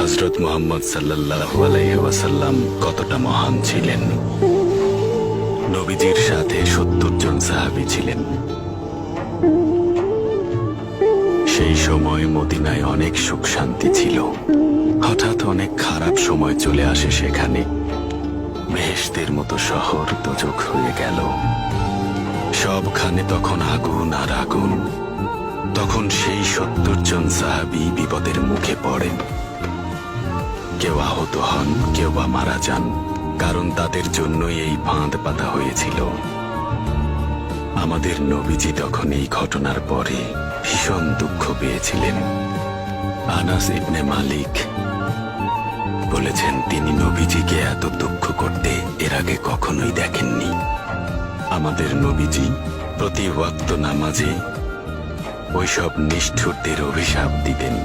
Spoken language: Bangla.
হযরত মুহাম্মদ সাল্লাল্লাহু আলাইহি ওয়াসাল্লাম কতটা মহান ছিলেন। নবীজির সাথে ৭০ জন সাহাবী ছিলেন। সেই সময় মদিনায় অনেক সুখ শান্তি ছিল। হঠাৎ অনেক খারাপ সময় চলে আসে সেখানে। বেহেশতের মতো শহর দোজখ হয়ে গেল। সবখানে তখন আগুন আর আগুন। তখন সেই ৭০ জন সাহাবী বিপদের মুখে পড়েন। কেউ আহত হন, কেউ বা মারা যান, কারণ তাদের জন্যই এই ফাঁদ পাতা হয়েছিল। আমাদের নবীজি তখন এই ঘটনার পরে ভীষণ দুঃখ পেয়েছিলেন। আনাস ইবনে মালিক বলেছেন, তিনি নবীজিকে এত দুঃখ করতে এর আগে কখনোই দেখেননি। আমাদের নবীজি প্রতি ওয়াক্ত নামাজে ওইসব নিষ্ঠুরদের অভিশাপ দিতেন।